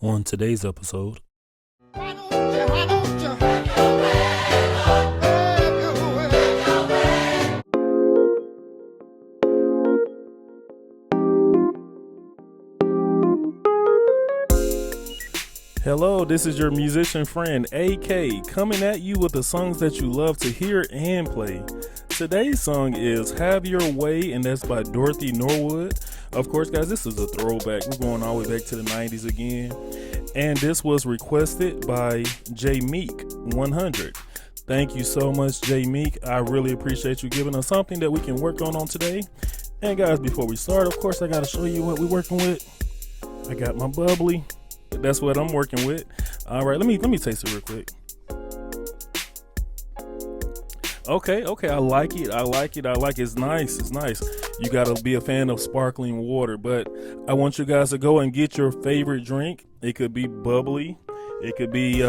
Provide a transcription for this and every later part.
On today's episode, hello, this is your musician friend AK coming at you with the songs that you love to hear and play. Today's song is Have Your Way, and that's by Dorothy Norwood. Of course, guys, this is a throwback. We're going all the way back to the 90s again. And this was requested by J Meek 100. Thank you so much, J Meek. I really appreciate you giving us something that we can work on today. And guys, before we start, of course, I got to show you what we're working with. I got my bubbly. That's what I'm working with. All right, let me taste it real quick. Okay, I like it. It's nice. You gotta be a fan of sparkling water, but I want you guys to go and get your favorite drink. It could be bubbly, it could be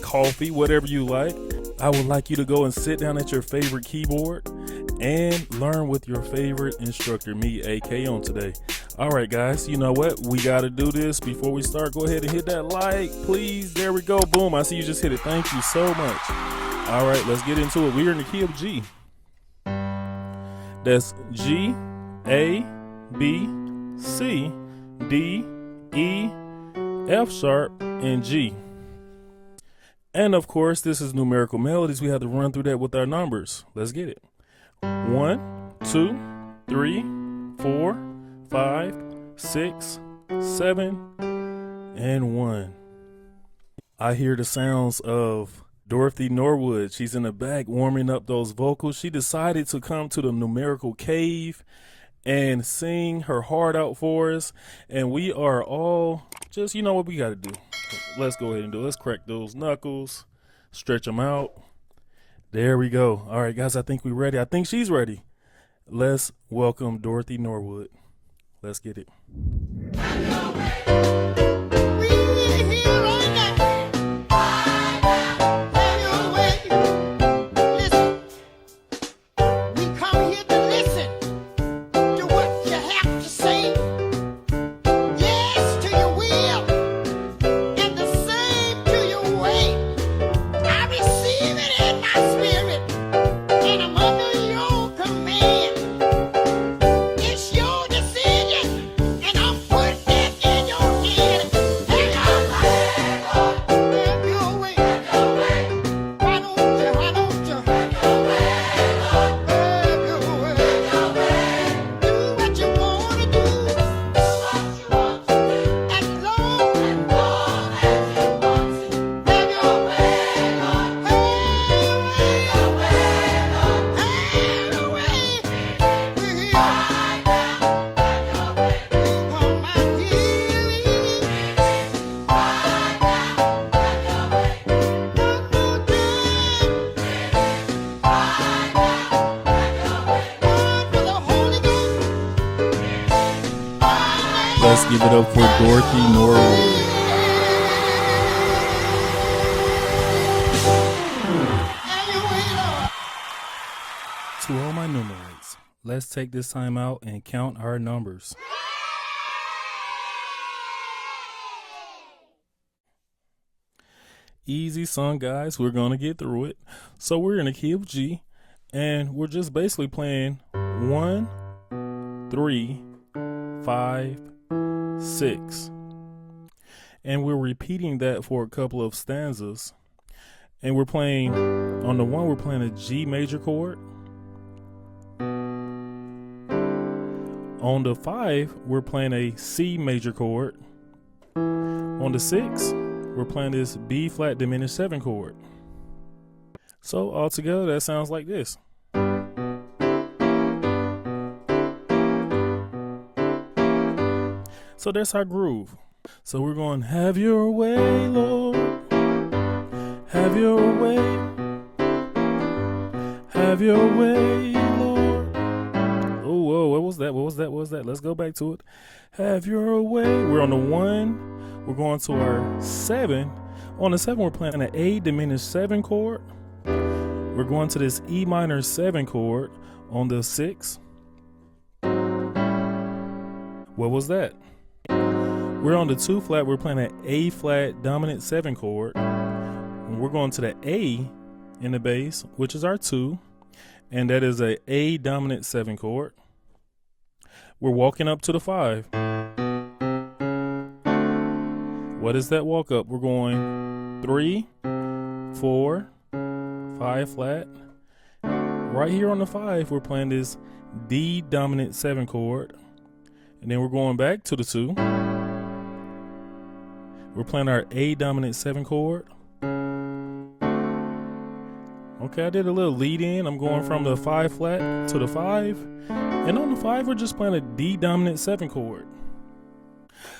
coffee, whatever you like. I would like you to go and sit down at your favorite keyboard and learn with your favorite instructor, me, AK, on today. All right, guys, you know what? We got to do this before we start. Go ahead and hit that like, please. There we go. Boom. I see you just hit it. Thank you so much. All right, let's get into it. We're in the key of G. That's G, A, B, C, D, E, F sharp, and G. And of course, this is numerical melodies. We have to run through that with our numbers. Let's get it. 1, 2, 3, 4, 5, 6, 7, and 1. I hear the sounds of Dorothy Norwood. She's in the back warming up those vocals. She decided to come to the numerical cave and sing her heart out for us. And we are all just, you know what we got to do. Let's go ahead and do it. Let's crack those knuckles, stretch them out. There we go. All right, guys, I think we're ready. I think she's ready. Let's welcome Dorothy Norwood. Let's get it. Let's give it up for Dorothy Norwood. To all my numerates, let's take this time out and count our numbers. Easy song, guys. We're going to get through it. So we're in a key of G, and we're just basically playing 1, 3, 5, 6. And we're repeating that for a couple of stanzas. And we're playing, on the 1, we're playing a G major chord. On the 5, we're playing a C major chord. On the 6, we're playing this B flat diminished 7 chord. So altogether, that sounds like this. So that's our groove. So we're going, have your way, Lord. Have your way. Have your way, Lord. Oh, whoa, what was that? Let's go back to it. Have your way. We're on the 1. We're going to our 7. On the 7, we're playing an A diminished 7 chord. We're going to this E minor 7 chord on the 6. What was that? We're on the 2 flat, we're playing an A flat dominant 7 chord. And we're going to the A in the bass, which is our 2, and that is a A dominant 7 chord. We're walking up to the 5. What is that walk up? We're going 3, 4, 5 flat. Right here on the 5, we're playing this D dominant 7 chord. And then we're going back to the 2. We're playing our A dominant 7 chord. Okay, I did a little lead in. I'm going from the 5 flat to the 5. And on the 5, we're just playing a D dominant 7 chord.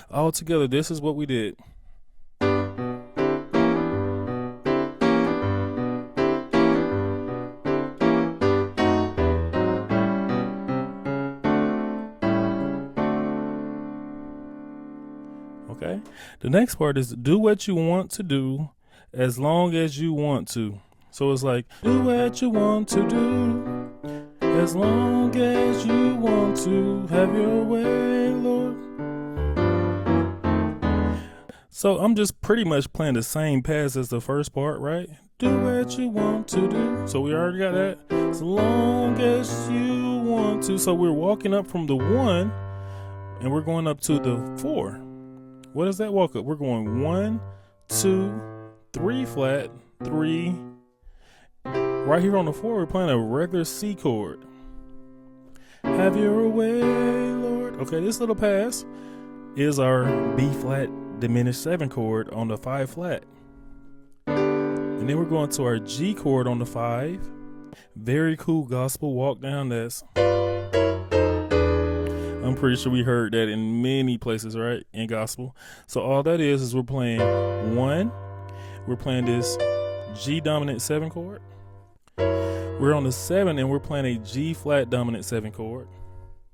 All together, this is what we did. Okay, the next part is do what you want to do as long as you want to. So it's like, do what you want to do as long as you want to. Have your way, Lord. So I'm just pretty much playing the same pass as the first part, right? Do what you want to do. So we already got that. As long as you want to. So we're walking up from the 1 and we're going up to the 4. What is that walk up? We're going 1, 2, 3 flat, 3. Right here on the 4, we're playing a regular C chord. Have your way, Lord. Okay, this little pass is our B flat diminished 7 chord on the 5 flat. And then we're going to our G chord on the 5. Very cool gospel walk down this. I'm pretty sure we heard that in many places, right? In gospel. So all that is we're playing 1. We're playing this G dominant 7 chord. We're on the 7 and we're playing a G flat dominant 7 chord.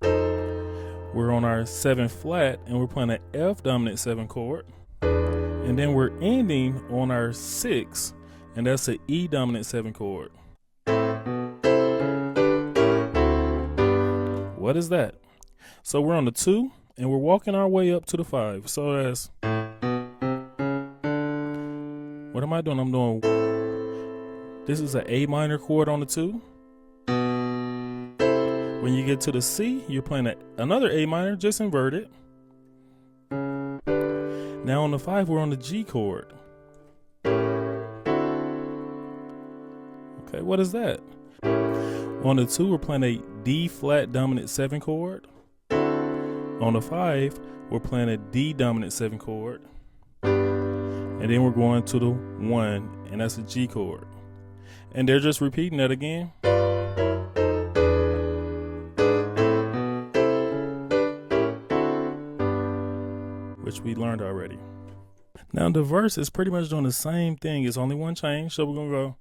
We're on our 7 flat and we're playing an F dominant 7 chord. And then we're ending on our 6, and that's an E dominant 7 chord. What is that? So we're on the 2 and we're walking our way up to the 5. So that's, what am I doing? I'm doing, this is an A minor chord on the 2. When you get to the C, you're playing another A minor, just inverted. Now on the 5, we're on the G chord. Okay, what is that? On the 2, we're playing a D flat dominant 7 chord. On the 5, we're playing a D dominant 7 chord. And then we're going to the 1, and that's a G chord. And they're just repeating that again. Which we learned already. Now the verse is pretty much doing the same thing. It's only one change. So we're going to go.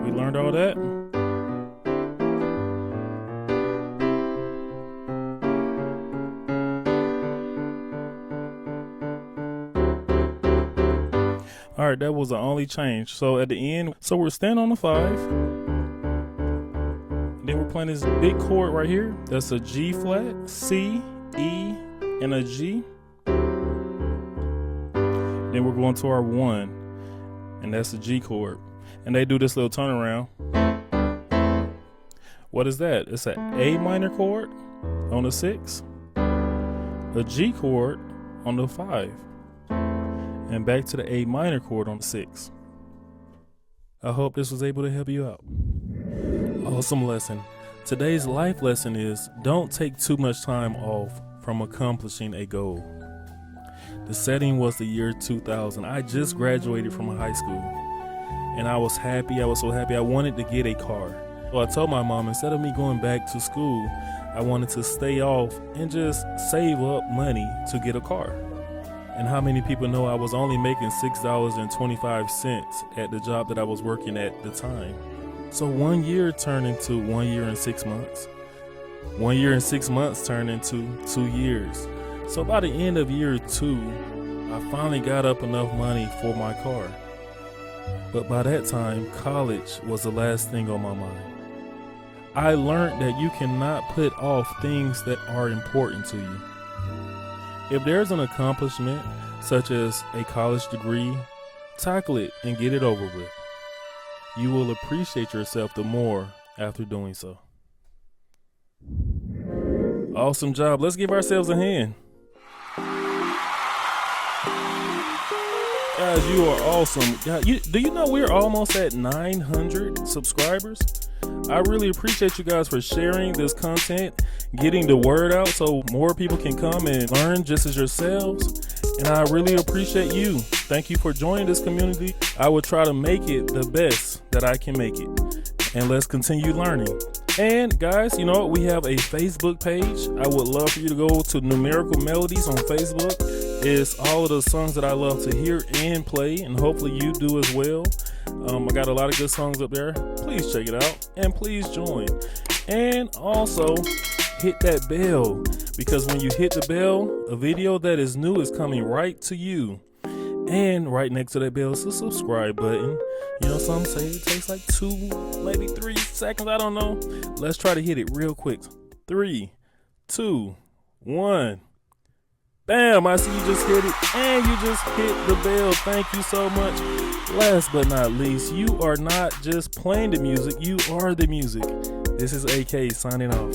We learned all that. All right, that was the only change. So at the end, so we're standing on the 5. Then we're playing this big chord right here. That's a G flat, C, E, and a G. Then we're going to our 1, and that's a G chord. And they do this little turnaround. What is that? It's an A minor chord on the 6, a G chord on the 5. And back to the A minor chord on the 6. I hope this was able to help you out. Awesome lesson. Today's life lesson is don't take too much time off from accomplishing a goal. The setting was the year 2000. I just graduated from high school and I was happy. I was so happy. I wanted to get a car. So I told my mom, instead of me going back to school, I wanted to stay off and just save up money to get a car. And how many people know I was only making $6.25 at the job that I was working at the time? So 1 year turned into 1 year and 6 months. 1 year and 6 months turned into 2 years. So by the end of year 2, I finally got up enough money for my car. But by that time, college was the last thing on my mind. I learned that you cannot put off things that are important to you. If there's an accomplishment, such as a college degree, tackle it and get it over with. You will appreciate yourself the more after doing so. Awesome job. Let's give ourselves a hand. Guys, you are awesome. Do you know we're almost at 900 subscribers? I really appreciate you guys for sharing this content, getting the word out so more people can come and learn just as yourselves. And I really appreciate you. Thank you for joining this community. I will try to make it the best that I can make it. And let's continue learning. And guys, you know what? We have a Facebook page. I would love for you to go to Numerical Melodies on Facebook. It's all of the songs that I love to hear and play, and hopefully you do as well. I got a lot of good songs up there. Please check it out and please join. And also hit that bell, because when you hit the bell, a video that is new is coming right to you. And right next to that bell is the subscribe button. You know, some say it takes like 2, maybe 3 seconds. I don't know. Let's try to hit it real quick. 3, 2, 1. Bam, I see you just hit it, and you just hit the bell. Thank you so much. Last but not least, you are not just playing the music, you are the music. This is AK signing off.